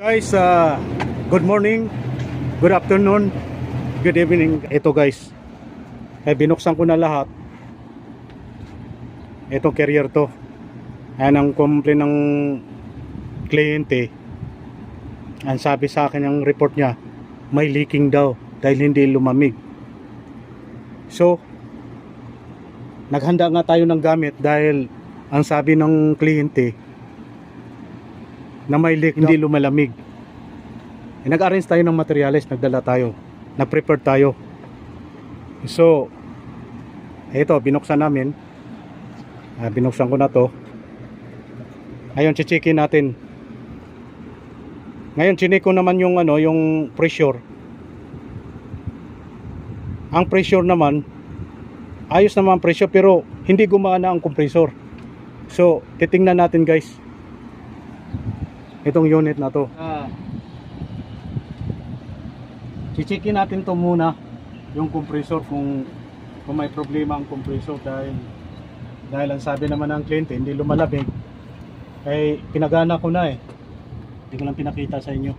Guys, good morning, good afternoon, good evening. Ito guys, binuksan ko na lahat. Itong carrier to. Ayan ang complaint ng kliyente. Ang sabi sa akin ng report niya, may leaking daw dahil hindi lumamig. So, naghanda nga tayo ng gamit dahil ang sabi ng kliyente na may leak, hindi lumalamig. Nag-arrange tayo ng materials, nagdala tayo, nag-prepare tayo. So, ito, binuksan namin. Binuksan ko na to. Ngayon, chichikin natin. Ngayon, chinik ko naman yung, yung pressure. Ang pressure naman, ayos naman ang pressure, pero hindi gumana ang compressor. So, titingnan natin guys. Itong unit na to. Chichikin natin to muna, yung compressor, kung may problema ang compressor, dahil ang sabi naman ng kliyente hindi lumalamig. Pinagana ko na hindi ko lang pinakita sa inyo.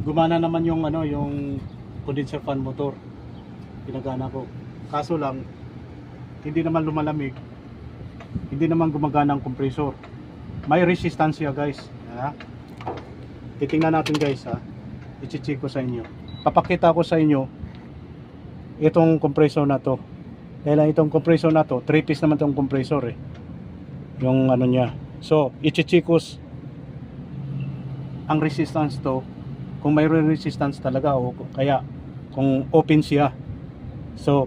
Gumana naman yung yung condenser fan motor, pinagana ko, kaso lang hindi naman lumalamig, hindi naman gumagana ang compressor. May resistance siya guys. Titingnan natin guys, i-check ko sa inyo, papakita ko sa inyo itong compressor na to. Dahil itong compressor na to, 3-piece naman itong compressor yung niya. So i-check ko ang resistance to, kung mayroon resistance talaga o kaya kung open siya. So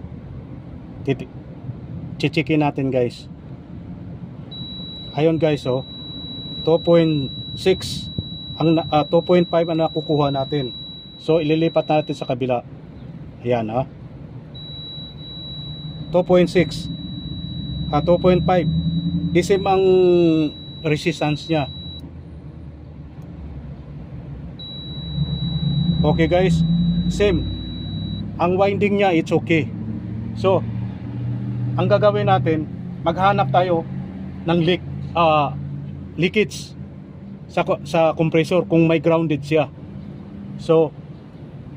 checkin natin guys. Ayun guys, 2.6 ang 2.5 ang nakukuha natin. So ililipat natin sa kabila. Ayan 2.6 2.5, the same ang resistance niya. Okay guys, same ang winding niya, it's okay. So ang gagawin natin, maghanap tayo ng leakage sa compressor kung may grounded siya. So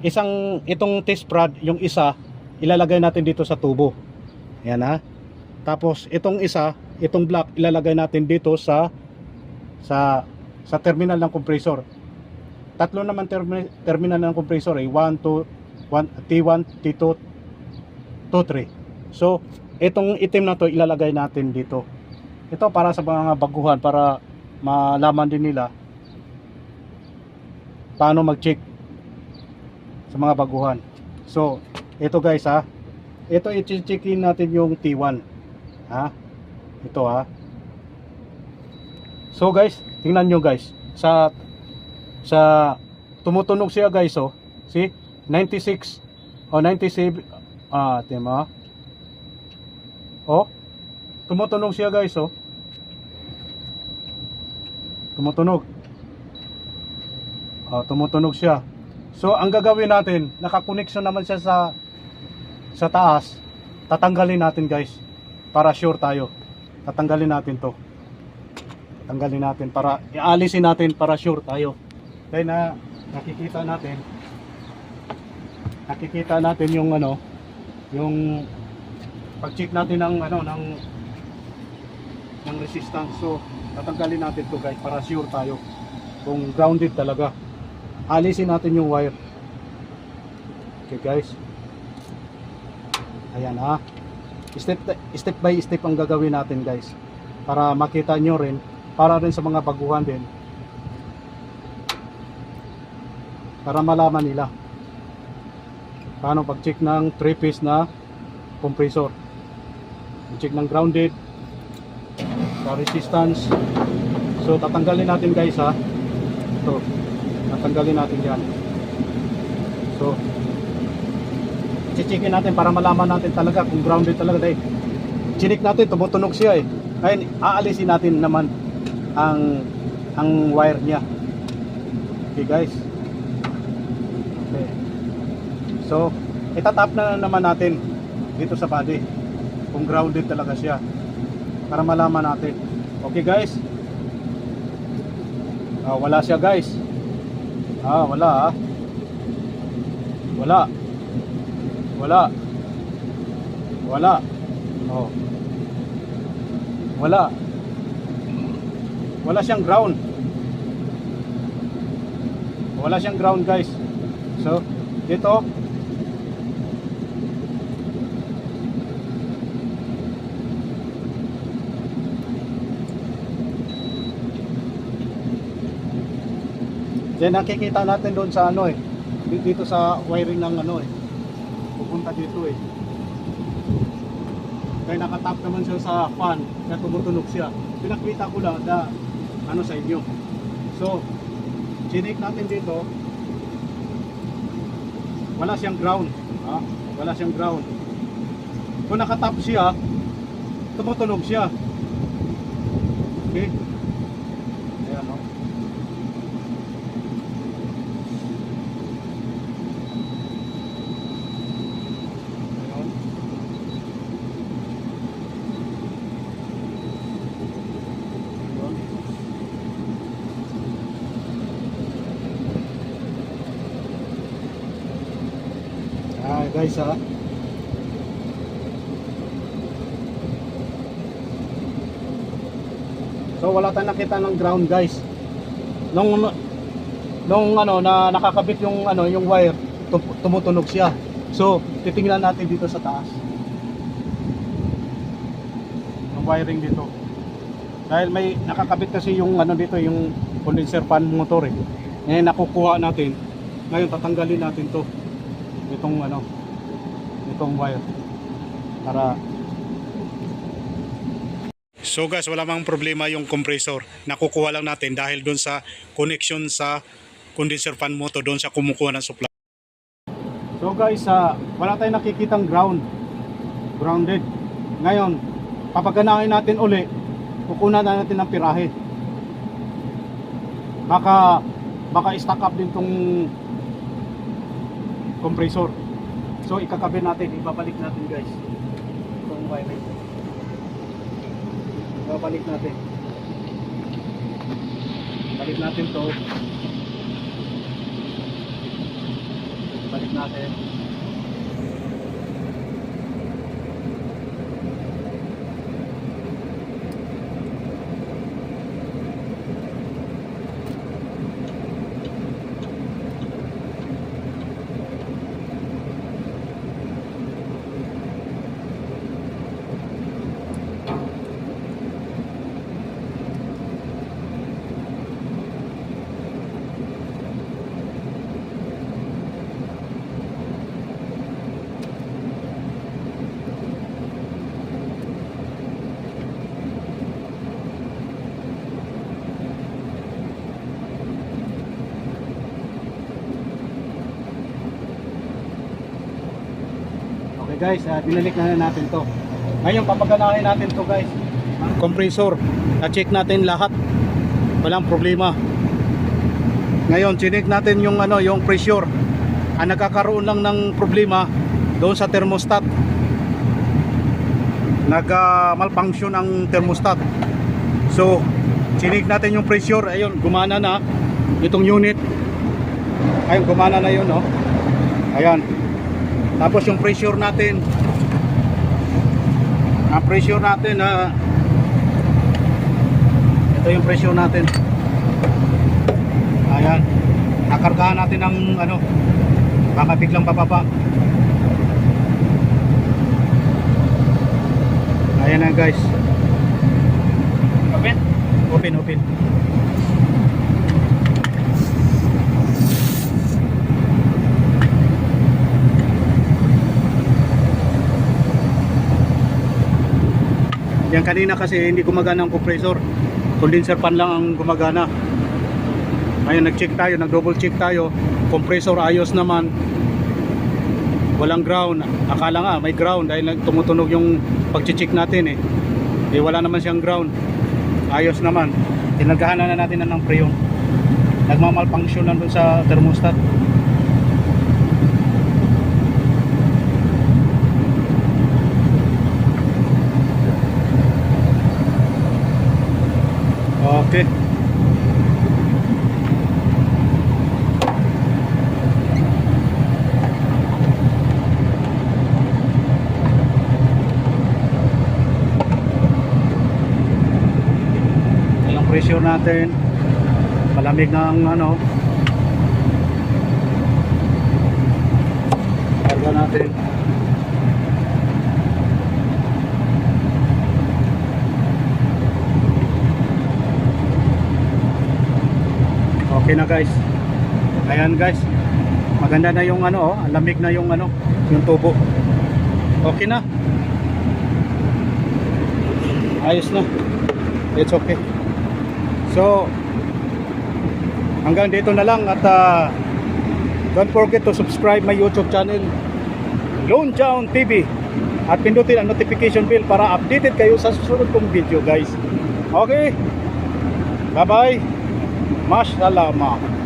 itong test prod, yung isa ilalagay natin dito sa tubo. Ayan tapos itong isa, itong block ilalagay natin dito sa terminal ng compressor. Tatlo naman terminal ng compressor, 1, 2, T1, T2, T3. So itong itim na to ilalagay natin dito. Ito para sa mga baguhan, para malaman din nila paano mag-check sa mga baguhan. So ito guys, ito i-checkin natin yung T1 ito So guys, tingnan nyo guys, sa tumutunog siya guys, see 96 o 97 tema tumutunog siya guys, tumutunog siya. So ang gagawin natin, nakakoneksyon naman siya sa taas. Tatanggalin natin guys, para sure tayo. Tatanggalin natin to. Tanggalin natin para ialisin natin, para sure tayo. Kaya nakikita natin yung yung pag-check natin ng ng resistance. So tatanggalin natin to guys, para sure tayo kung grounded talaga. Alisin natin yung wire. Okay guys, ayan step by step ang gagawin natin guys, para makita nyo rin, para rin sa mga baguhan din, para malaman nila paano pag-check ng 3-piece na compressor, check ng grounded, sa resistance. So tatanggalin natin guys, ito tatanggalin natin yan. So checkin natin para malaman natin talaga kung grounded talaga. Dahil chinik natin, tumutunog siya Ngayon aalisin natin naman ang wire niya. Okay guys, okay. So itatap na naman natin dito sa body kung grounded talaga siya, para malaman natin. Okay guys, wala siya guys. Wala ah. Wala. Wala. Wala. Oh. Wala. Wala siyang ground. Wala siyang ground, guys. So, dito Then nakikita natin doon sa ano eh. Dito sa wiring ng ano eh. Pupunta dito eh. Kaya nakatap naman siya sa fan, kaya tumutunog siya. Pinakita ko lang na ano sa inyo. So, chinik natin dito. Wala siyang ground. Wala siyang ground. Kung nakatap siya, tumutunog siya. Okay? Ayan o. Guys ha. So wala tayong nakita ng ground, guys. Nung ano na nakakabit yung ano yung wire, tumutunog siya. So titingnan natin dito sa taas. Yung wiring dito. Dahil may nakakabit kasi yung ano dito, yung condenser fan motor eh. Ngayon nakukuha natin. Ngayon tatanggalin natin to. Itong ano, itong wire para. So guys, wala mang problema yung compressor. Nakukuha lang natin dahil doon sa connection sa condenser fan motor, doon sa kumukuha ng supply. So guys, wala tayong nakikitang grounded. Ngayon, papaganahin natin uli, kukunan na natin ng pirahe. Baka stack up din tong compressor. So ikakabit natin, ibabalik natin, guys. Itong wiring. Ibabalik natin. Balik natin to. Balik natin. Guys, binalik na natin to. Ngayon papaganahin natin to, guys. Compressor, na-check natin lahat, walang problema. Ngayon chinik natin yung ano, yung pressure. Ang nagkakaroon lang ng problema doon sa thermostat. Malfunction ang thermostat. So chinik natin yung pressure. Ayun, gumana na itong unit. Ayun, gumana na yun, no? Ayan. Tapos yung pressure natin, ang pressure natin, ito yung pressure natin. Ayan, nakargahan natin ng ano, baka biglang bababa. Ayan na, guys. Open? Open. Yan kanina kasi hindi gumagana ang compressor, condenser fan lang ang gumagana. Ngayon nag-check tayo, nag-double check tayo, compressor ayos naman, walang ground. Akala nga may ground dahil tumutunog yung pag-check natin eh. Wala naman siyang ground, ayos naman. Tinagahan na natin ng preyon, nagmamalfunction lang dun sa thermostat. Okay. natin. Malamig na ang ano. Karga natin. Okay na guys. Ayan guys. Maganda na yung ano, ang lamig na yung ano, yung tubo. Okay na. Ayos na. It's okay. So hanggang dito na lang at don't forget to subscribe my YouTube channel Lone Town TV at pindutin ang notification bell para updated kayo sa susunod kong video guys. Okay. Bye bye. Mashallah.